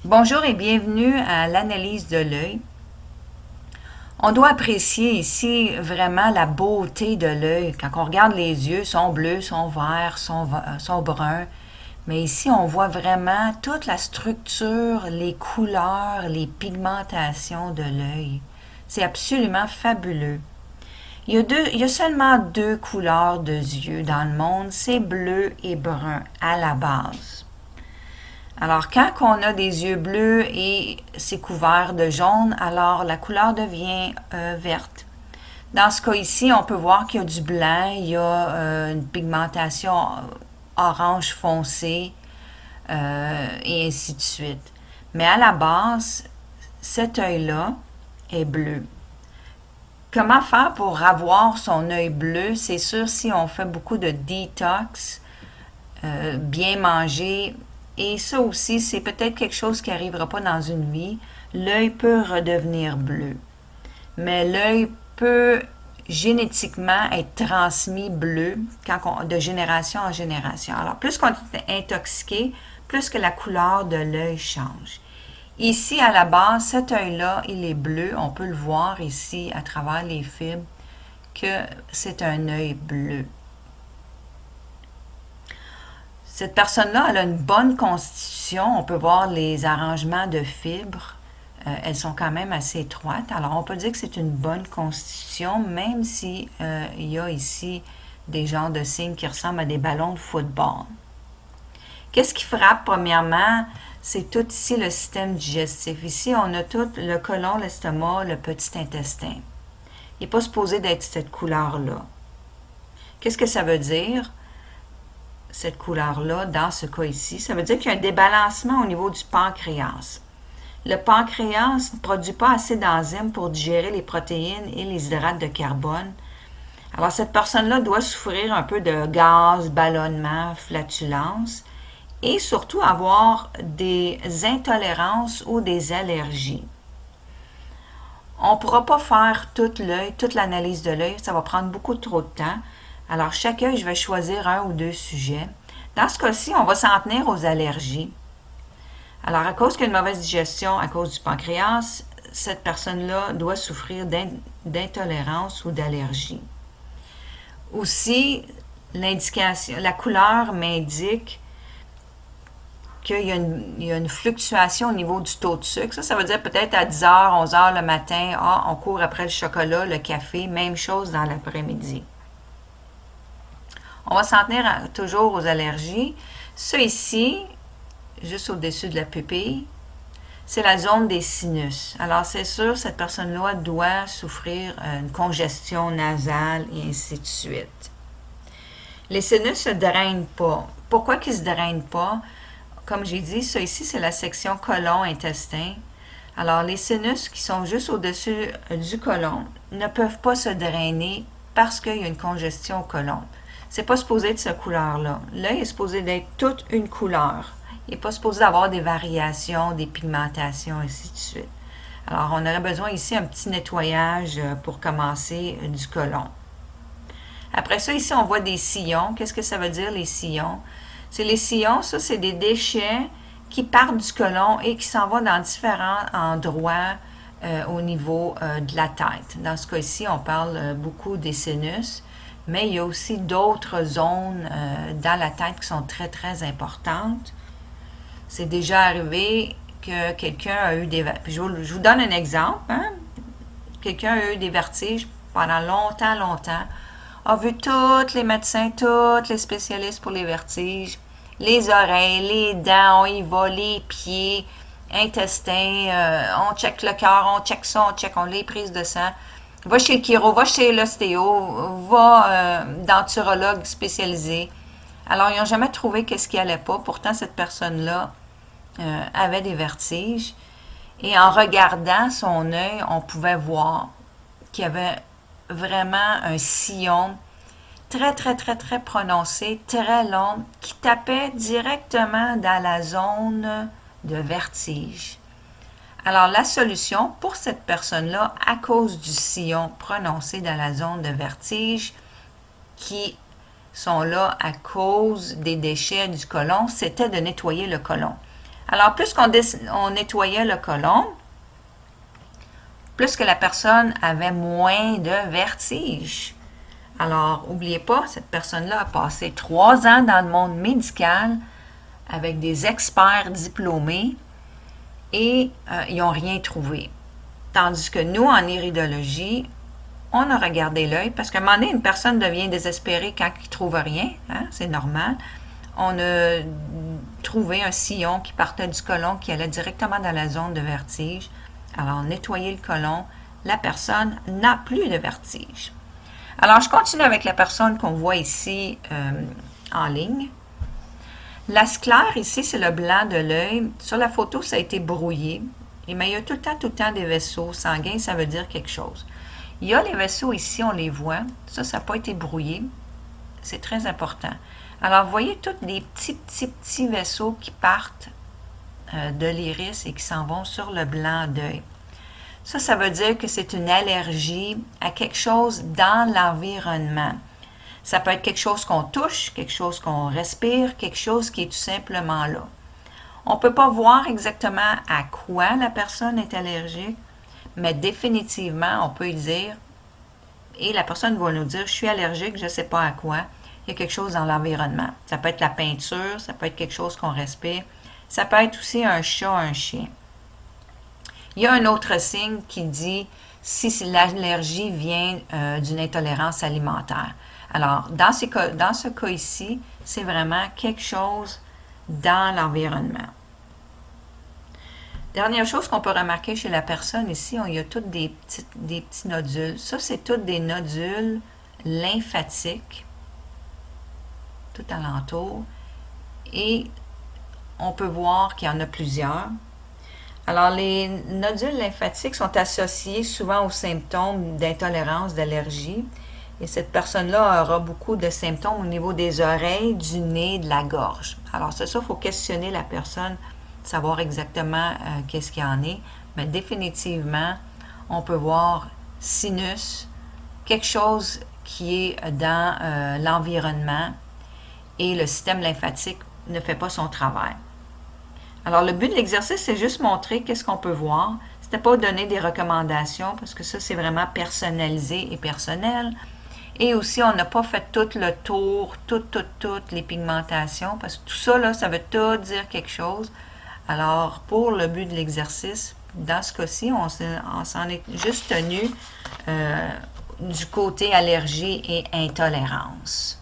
Bonjour et bienvenue à l'analyse de l'œil. On doit apprécier ici vraiment la beauté de l'œil. Quand on regarde les yeux, sont bleus, sont verts, sont bruns. Mais ici, on voit vraiment toute la structure, les couleurs, les pigmentations de l'œil. C'est absolument fabuleux. Il y a seulement deux couleurs de yeux dans le monde, c'est bleu et brun à la base. Alors, quand on a des yeux bleus et c'est couvert de jaune, alors la couleur devient verte. Dans ce cas ici, on peut voir qu'il y a du blanc, il y a une pigmentation orange foncé et ainsi de suite. Mais à la base, cet œil-là est bleu. Comment faire pour avoir son œil bleu? C'est sûr si on fait beaucoup de détox, bien manger. Et ça aussi, c'est peut-être quelque chose qui n'arrivera pas dans une vie. L'œil peut redevenir bleu. Mais l'œil peut génétiquement être transmis bleu de génération en génération. Alors, plus qu'on est intoxiqué, plus que la couleur de l'œil change. Ici, à la base, cet œil-là, il est bleu. On peut le voir ici, à travers les fibres, que c'est un œil bleu. Cette personne-là, elle a une bonne constitution. On peut voir les arrangements de fibres. Elles sont quand même assez étroites. Alors, on peut dire que c'est une bonne constitution, même si il y a ici des genres de signes qui ressemblent à des ballons de football. Qu'est-ce qui frappe, premièrement? C'est tout ici le système digestif. Ici, on a tout le côlon, l'estomac, le petit intestin. Il n'est pas supposé d'être cette couleur-là. Qu'est-ce que ça veut dire? Cette couleur-là, dans ce cas ici, ça veut dire qu'il y a un débalancement au niveau du pancréas. Le pancréas ne produit pas assez d'enzymes pour digérer les protéines et les hydrates de carbone. Alors, cette personne-là doit souffrir un peu de gaz, ballonnement, flatulence et surtout avoir des intolérances ou des allergies. On ne pourra pas faire tout l'œil, toute l'analyse de l'œil, ça va prendre beaucoup trop de temps. Alors, chaque œil, je vais choisir un ou deux sujets. Dans ce cas-ci, on va s'en tenir aux allergies. Alors, à cause qu'il y a une mauvaise digestion, à cause du pancréas, cette personne-là doit souffrir d'intolérance ou d'allergie. Aussi, l'indication, la couleur m'indique qu'il y a une fluctuation au niveau du taux de sucre. Ça veut dire peut-être à 10h, 11h le matin, on court après le chocolat, le café, même chose dans l'après-midi. On va s'en tenir toujours aux allergies. Ça ici, juste au-dessus de la pupille, c'est la zone des sinus. Alors, c'est sûr, cette personne-là doit souffrir une congestion nasale et ainsi de suite. Les sinus ne se drainent pas. Pourquoi qu'ils ne se drainent pas? Comme j'ai dit, ça ici, c'est la section côlon-intestin. Alors, les sinus qui sont juste au-dessus du côlon ne peuvent pas se drainer parce qu'il y a une congestion au côlon. C'est pas supposé être cette couleur-là. L'œil est supposé d'être toute une couleur. Il n'est pas supposé avoir des variations, des pigmentations, ainsi de suite. Alors, on aurait besoin ici un petit nettoyage pour commencer du côlon. Après ça, ici, on voit des sillons. Qu'est-ce que ça veut dire, les sillons? C'est les sillons, ça, c'est des déchets qui partent du côlon et qui s'en vont dans différents endroits au niveau de la tête. Dans ce cas-ci, on parle beaucoup des sinus, mais il y a aussi d'autres zones dans la tête qui sont très, très importantes. C'est déjà arrivé que quelqu'un a eu des vertiges. Je vous donne un exemple. Hein? Quelqu'un a eu des vertiges pendant longtemps, a vu tous les médecins, tous les spécialistes pour les vertiges, les oreilles, les dents, on y va, les pieds, intestins, on check le cœur, on check ça, on les prises de sang. Va chez le chiro, va chez l'ostéo, va denturologue spécialisé. Alors, ils n'ont jamais trouvé qu'est-ce qui allait pas. Pourtant, cette personne-là avait des vertiges. Et en regardant son œil, on pouvait voir qu'il y avait vraiment un sillon très, très, très, très prononcé, très long, qui tapait directement dans la zone de vertige. Alors, la solution pour cette personne-là, à cause du sillon prononcé dans la zone de vertige, qui sont là à cause des déchets du côlon, c'était de nettoyer le côlon. Alors, plus on nettoyait le côlon, plus que la personne avait moins de vertige. Alors, n'oubliez pas, cette personne-là a passé 3 ans dans le monde médical avec des experts diplômés et ils n'ont rien trouvé. Tandis que nous, en iridologie, on a regardé l'œil parce qu'à un moment donné, une personne devient désespérée quand il ne trouve rien, hein, c'est normal. On a trouvé un sillon qui partait du côlon qui allait directement dans la zone de vertige. Alors, nettoyer le côlon, la personne n'a plus de vertige. Alors, je continue avec la personne qu'on voit ici en ligne. La sclère ici, c'est le blanc de l'œil. Sur la photo, ça a été brouillé. Mais il y a tout le temps des vaisseaux sanguins, ça veut dire quelque chose. Il y a les vaisseaux ici, on les voit. Ça n'a pas été brouillé. C'est très important. Alors, vous voyez tous les petits vaisseaux qui partent de l'iris et qui s'en vont sur le blanc d'œil. Ça veut dire que c'est une allergie à quelque chose dans l'environnement. Ça peut être quelque chose qu'on touche, quelque chose qu'on respire, quelque chose qui est tout simplement là. On ne peut pas voir exactement à quoi la personne est allergique, mais définitivement, on peut dire, et la personne va nous dire, je suis allergique, je ne sais pas à quoi. Il y a quelque chose dans l'environnement. Ça peut être la peinture, ça peut être quelque chose qu'on respire, ça peut être aussi un chat, un chien. Il y a un autre signe qui dit si l'allergie vient d'une intolérance alimentaire. Alors, dans ce cas ici, c'est vraiment quelque chose dans l'environnement. Dernière chose qu'on peut remarquer chez la personne ici, il y a tous des petits nodules. Ça, c'est tous des nodules lymphatiques, tout alentour. Et on peut voir qu'il y en a plusieurs. Alors, les nodules lymphatiques sont associés souvent aux symptômes d'intolérance, d'allergie. Et cette personne-là aura beaucoup de symptômes au niveau des oreilles, du nez, de la gorge. Alors, c'est ça, il faut questionner la personne, savoir exactement qu'est-ce qu'il y en est. Mais définitivement, on peut voir sinus, quelque chose qui est dans l'environnement et le système lymphatique ne fait pas son travail. Alors, le but de l'exercice, c'est juste montrer qu'est-ce qu'on peut voir. C'était pas donner des recommandations parce que ça, c'est vraiment personnalisé et personnel. Et aussi, on n'a pas fait tout le tour, toutes les pigmentations parce que tout ça, là, ça veut tout dire quelque chose. Alors, pour le but de l'exercice, dans ce cas-ci, on s'en est juste tenu du côté allergie et intolérance.